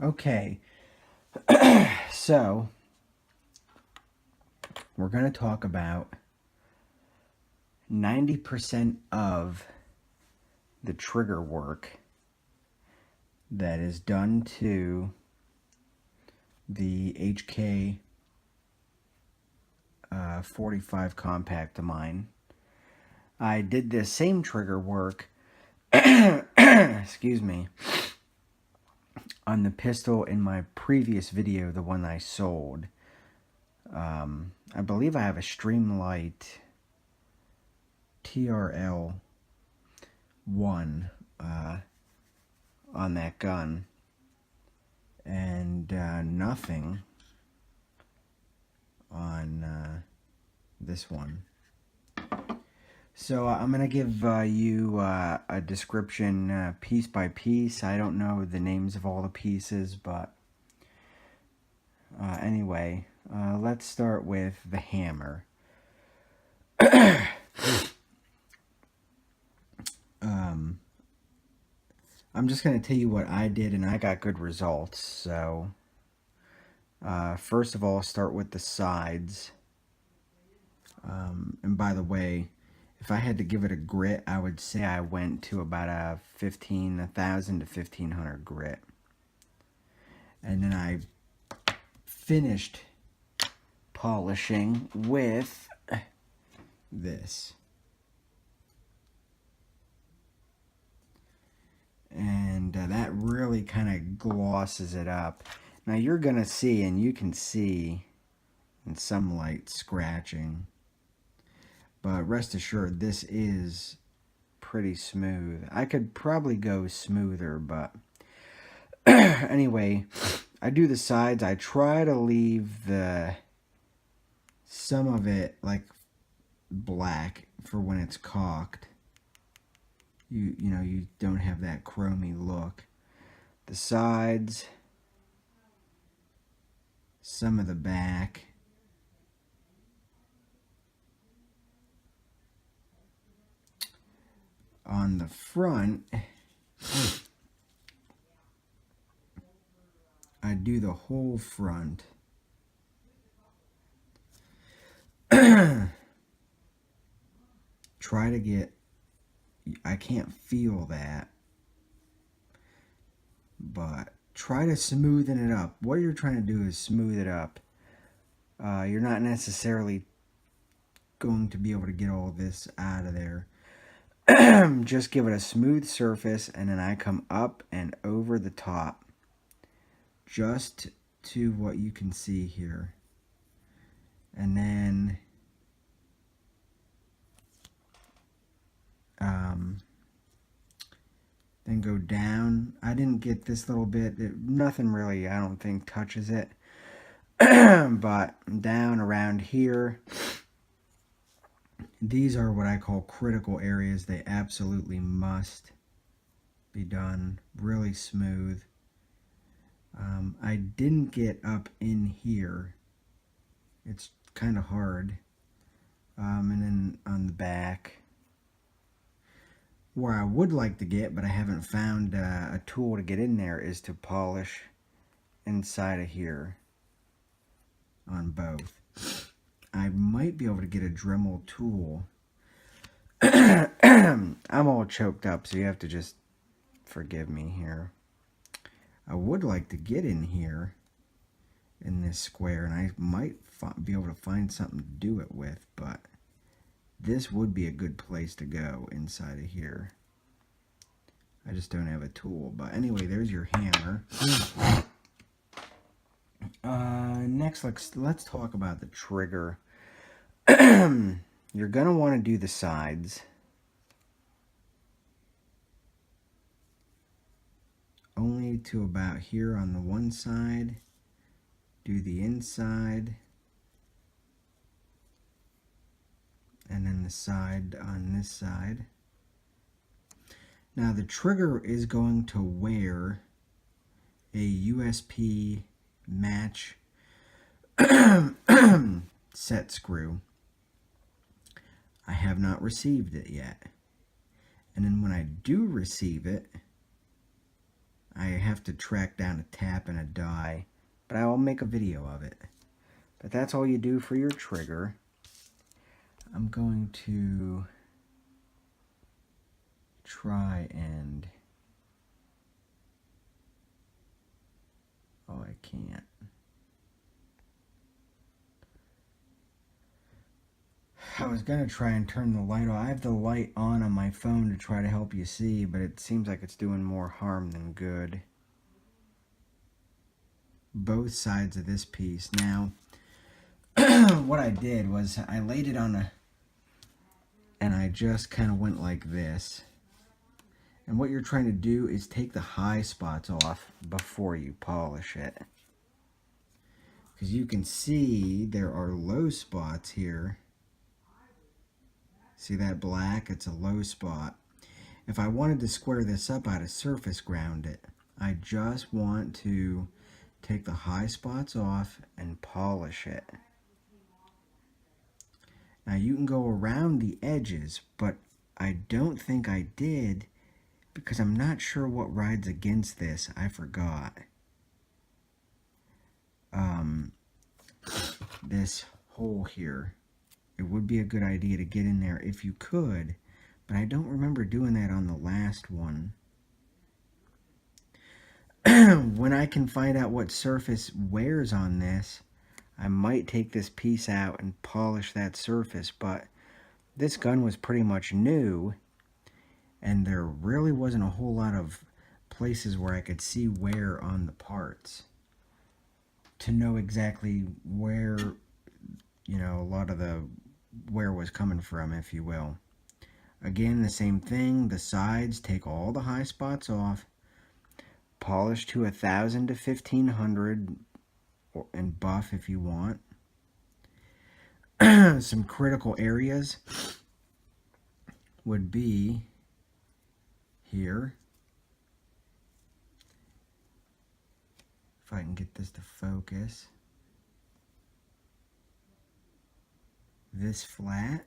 Okay, so we're going to talk about 90% of the trigger work that is done to the hk45 compact of mine. I did the same trigger work, excuse me, on the pistol in my previous video, the one I sold. I believe I have a Streamlight TRL 1 on that gun, and nothing on this one. So I'm going to give you a description piece by piece. I don't know the names of all the pieces, but anyway, let's start with the hammer. I'm just going to tell you what I did, and I got good results. So first of all, start with the sides. And by the way, if I had to give it a grit, I would say I went to about a 1,000 to 1,500 grit. And then I finished polishing with this. And that really kind of glosses it up. Now you're going to see, and you can see in some light, scratching. But rest assured, this is pretty smooth. I could probably go smoother, but anyway, I do the sides. I try to leave some of it like black for when it's caulked. You know, you don't have that chromy look. The sides, some of the back. On the front, I do the whole front. Try to get, I can't feel that, but try to smoothen it up. What you're trying to do is smooth it up. You're not necessarily going to be able to get all this out of there. Just give it a smooth surface, and then I come up and over the top just to what you can see here, and then go down. I didn't get this little bit. Nothing really, I don't think, touches it. But down around here, these are what I call critical areas. They absolutely must be done really smooth. I didn't get up in here. It's kind of hard. And then on the back, where I would like to get, but I haven't found a tool to get in there, is to polish inside of here on both. I might be able to get a Dremel tool. I'm all choked up, so you have to just forgive me here. I would like to get in here in this square, and I might be able to find something to do it with, but this would be a good place to go inside of here. I just don't have a tool. But anyway, there's your hammer. Next, let's talk about the trigger. You're going to want to do the sides. Only to about here on the one side. Do the inside. And then the side on this side. Now the trigger is going to wear a USP match set screw. I have not received it yet. And then when I do receive it, I have to track down a tap and a die, but I will make a video of it. But that's all you do for your trigger. I'm going to try and... Oh, I can't. I was going to try and turn the light off. I have the light on my phone to try to help you see, but it seems like it's doing more harm than good. Both sides of this piece. Now, what I did was I laid it on a... and I just kind of went like this. And what you're trying to do is take the high spots off before you polish it. Because you can see there are low spots here. See that black? It's a low spot. If I wanted to square this up, I'd have surface ground it. I just want to take the high spots off and polish it. Now you can go around the edges, but I don't think I did because I'm not sure what rides against this. I forgot. This hole here. It would be a good idea to get in there if you could, but I don't remember doing that on the last one. When I can find out what surface wears on this, I might take this piece out and polish that surface, but this gun was pretty much new, and there really wasn't a whole lot of places where I could see wear on the parts to know exactly where, you know, a lot of the wear was coming from, if you will. Again, the same thing, the sides, take all the high spots off, polish to 1,000 to 1,500, and buff if you want. Some critical areas would be here. If I can get this to focus. This flat.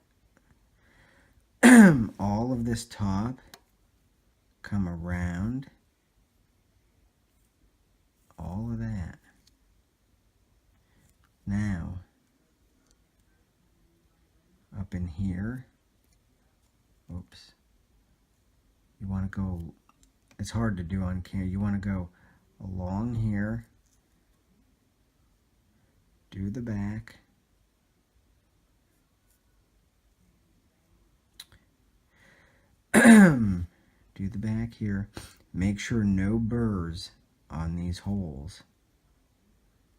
All of this top. Come around. All of that. Now, up in here. Oops. You want to go, it's hard to do on camera. You want to go along here. Do the back. Do the back here. Make sure no burrs on these holes.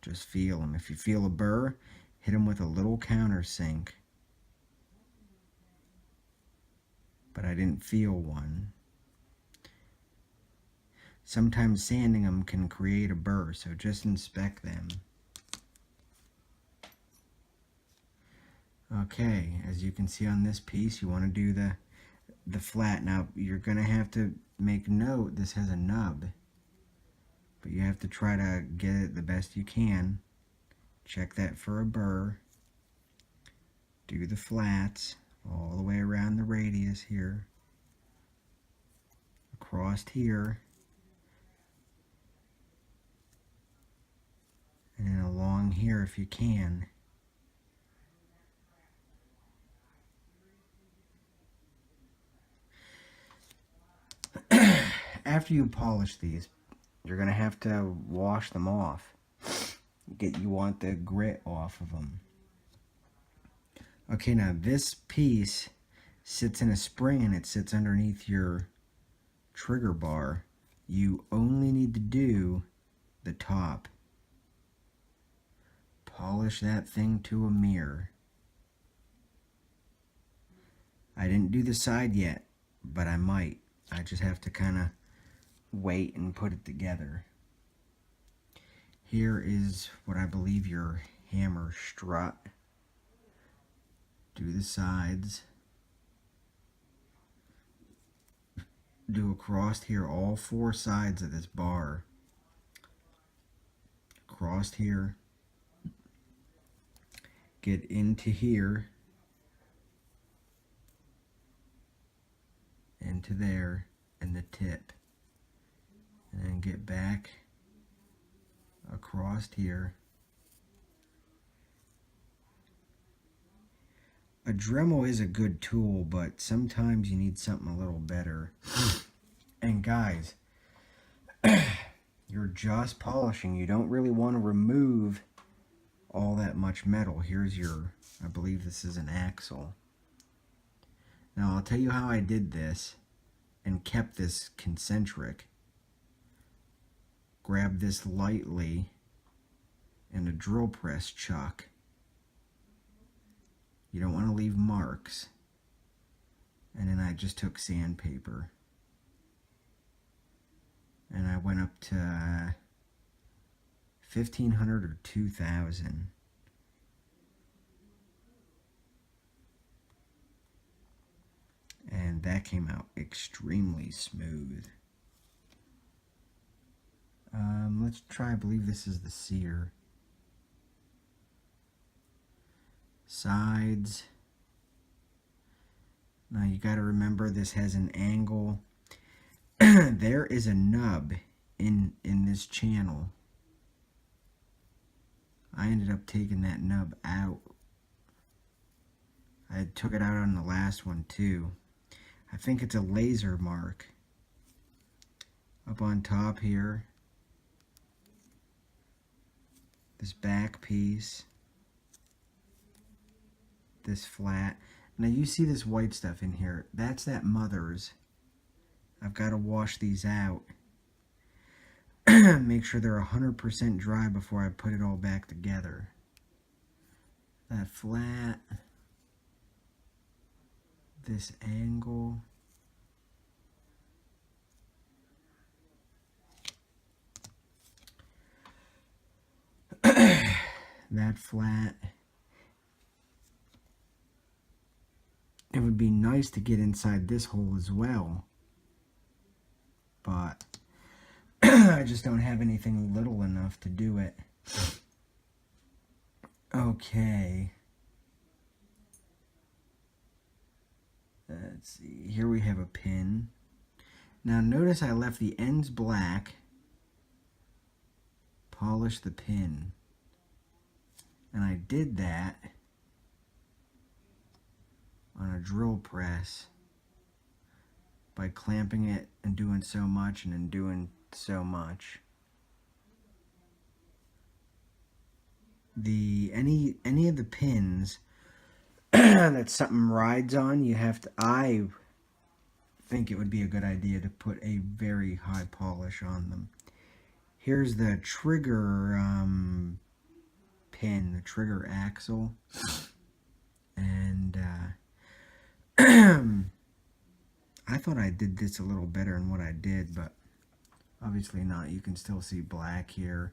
Just feel them. If you feel a burr, hit them with a little countersink. But I didn't feel one. Sometimes sanding them can create a burr, so just inspect them. Okay, as you can see on this piece, you want to do the flat. Now, you're going to have to make note this has a nub, but you have to try to get it the best you can. Check that for a burr. Do the flats all the way around the radius here, across here, and then along here if you can. After you polish these, you're going to have to wash them off. You want the grit off of them. Okay, now this piece sits in a spring and it sits underneath your trigger bar. You only need to do the top. Polish that thing to a mirror. I didn't do the side yet, but I might. I just have to kind of wait and put it together. Here is what I believe your hammer strut. Do the sides. Do across here, all four sides of this bar. Across here. Get into here. Into there. And the tip. and then get back across here. A Dremel is a good tool, but sometimes you need something a little better. And guys, you're just polishing. You don't really want to remove all that much metal. Here's your, I believe this is an axle. Now I'll tell you how I did this and kept this concentric. Grab this lightly and a drill press chuck. You don't want to leave marks. And then I just took sandpaper. And I went up to 1500 or 2000. And that came out extremely smooth. Let's try, I believe this is the Sear. Sides. Now you got to remember this has an angle. There is a nub in this channel. I ended up taking that nub out. I took it out on the last one too. I think it's a laser mark. Up on top here. This back piece. This flat. Now you see this white stuff in here. That's that mother's. I've got to wash these out. Make sure they're 100% dry before I put it all back together. That flat. This angle. That flat. It would be nice to get inside this hole as well, but I just don't have anything little enough to do it. Okay. Let's see. Here we have a pin. Now notice I left the ends black. Polish the pin. And I did that on a drill press by clamping it and doing so much and then doing so much. Any of the pins that something rides on, you have to, I think it would be a good idea to put a very high polish on them. Here's the trigger pin, the trigger axle, and I thought I did this a little better than what I did, but obviously not. You can still see black here.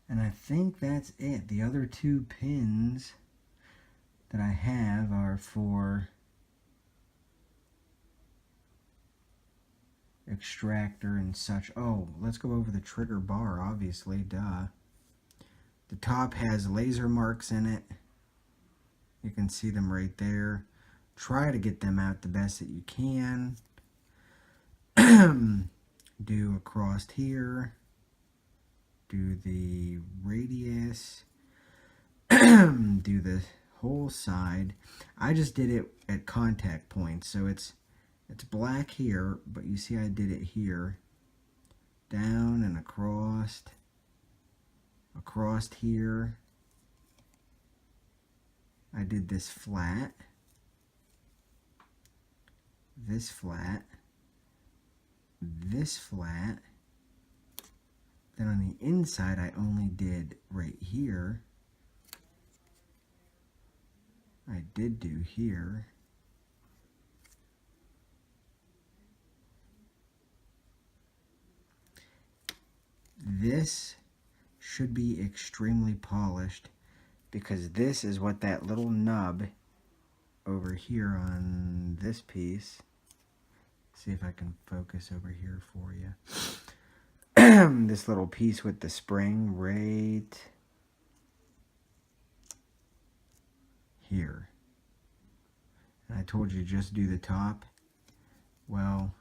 And I think that's it. The other two pins that I have are for extractor and such. Oh, let's go over the trigger bar, obviously, duh. The top has laser marks in it. You can see them right there. Try to get them out the best that you can. Do across here. Do the radius. Do the whole side. I just did it at contact points, so it's black here, but you see I did it here. Down and across here. I did this flat, this flat, this flat. Then on the inside, I only did right here. I did do here. This should be extremely polished because this is what that little nub over here on this piece. See if I can focus over here for you. this little piece with the spring right here. And I told you just do the top. Well,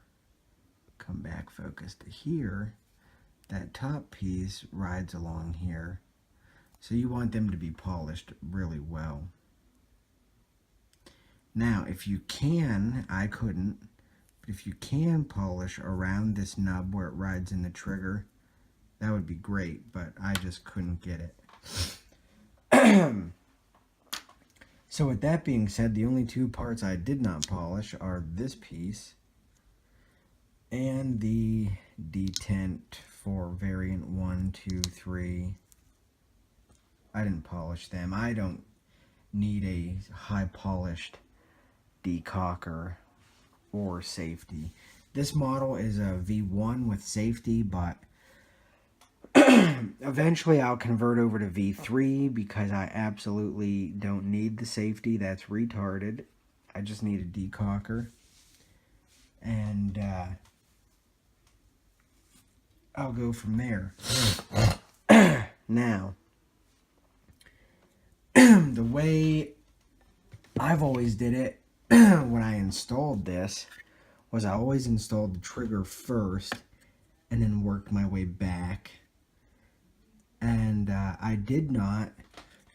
come back focus to here. That top piece rides along here. So you want them to be polished really well. Now, if you can, I couldn't, but if you can polish around this nub where it rides in the trigger, that would be great, but I just couldn't get it. So with that being said, the only two parts I did not polish are this piece and the detent for variant 1, 2, 3. I didn't polish them. I don't need a high polished decocker or safety. This model is a V1 with safety, but eventually I'll convert over to V3 because I absolutely don't need the safety. That's retarded. I just need a decocker. And I'll go from there. Now, the way I've always did it when I installed this was I always installed the trigger first and then worked my way back. And I did not,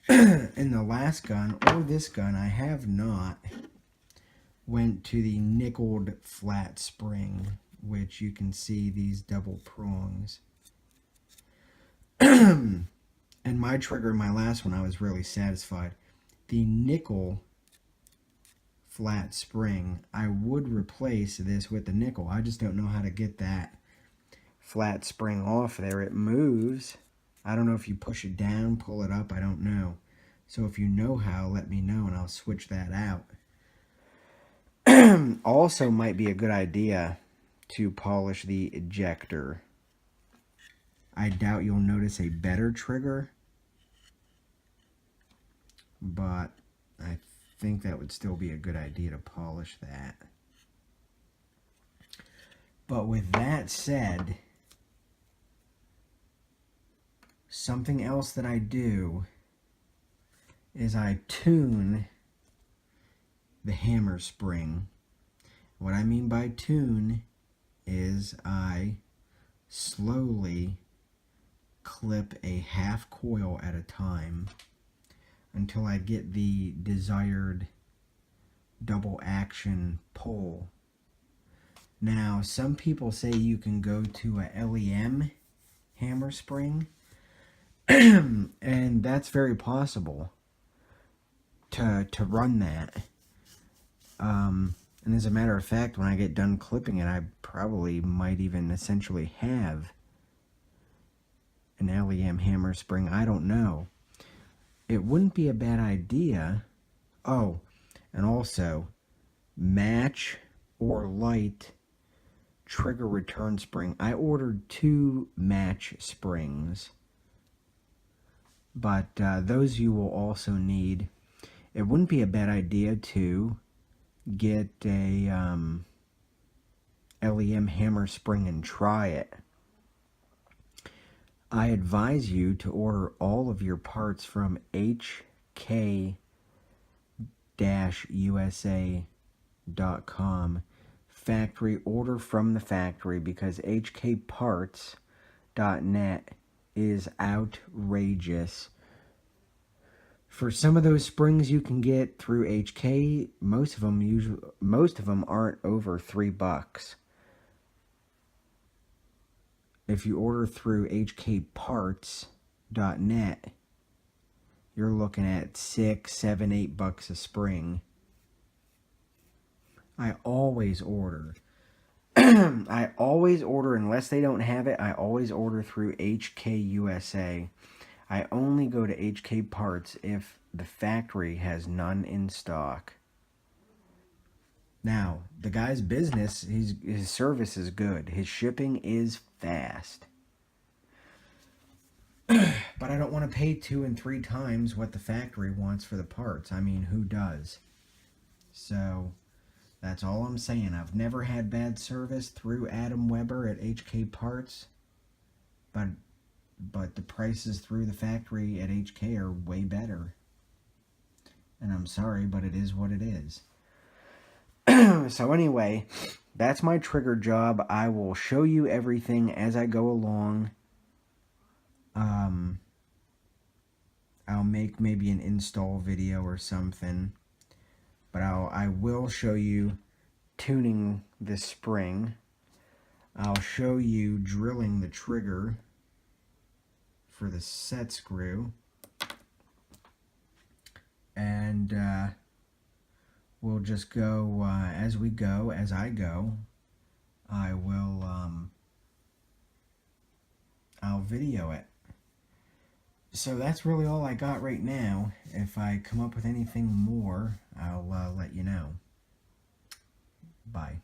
in the last gun or this gun, I have not went to the nickeled flat spring, which you can see these double prongs. And my trigger, my last one, I was really satisfied. The nickel flat spring, I would replace this with the nickel. I just don't know how to get that flat spring off there. It moves. I don't know if you push it down, pull it up, I don't know. So if you know how, let me know and I'll switch that out. Also might be a good idea to polish the ejector. I doubt you'll notice a better trigger, but I think that would still be a good idea to polish that. But with that said, something else that I do is I tune the hammer spring. What I mean by tune is I slowly clip a half coil at a time until I get the desired double action pull. Now, some people say you can go to a LEM hammer spring, and that's very possible to run that. And as a matter of fact, when I get done clipping it, I probably might even essentially have an LEM hammer spring. I don't know. It wouldn't be a bad idea. Oh, and also match or light trigger return spring. I ordered 2 match springs, but those you will also need. It wouldn't be a bad idea to get a LEM hammer spring and try it. I advise you to order all of your parts from hk-usa.com. Factory, order from the factory, because hkparts.net is outrageous. For some of those springs you can get through HK, most of them aren't over $3. If you order through hkparts.net, you're looking at $6, $7, $8 a spring. I always order. I always order, unless they don't have it, I always order through HKUSA. I only go to HK Parts if the factory has none in stock. Now, the guy's business, his service is good. His shipping is fast. But I don't want to pay 2 and 3 times what the factory wants for the parts. I mean, who does? So, that's all I'm saying. I've never had bad service through Adam Weber at HK Parts. but the prices through the factory at HK are way better. And I'm sorry, but it is what it is. So anyway, that's my trigger job. I will show you everything as I go along. I'll make maybe an install video or something, but I will show you tuning this spring. I'll show you drilling the trigger for the set screw, and we'll just go as we go, as I go. I will I'll video it. So that's really all I got right now. If I come up with anything more, I'll let you know. Bye.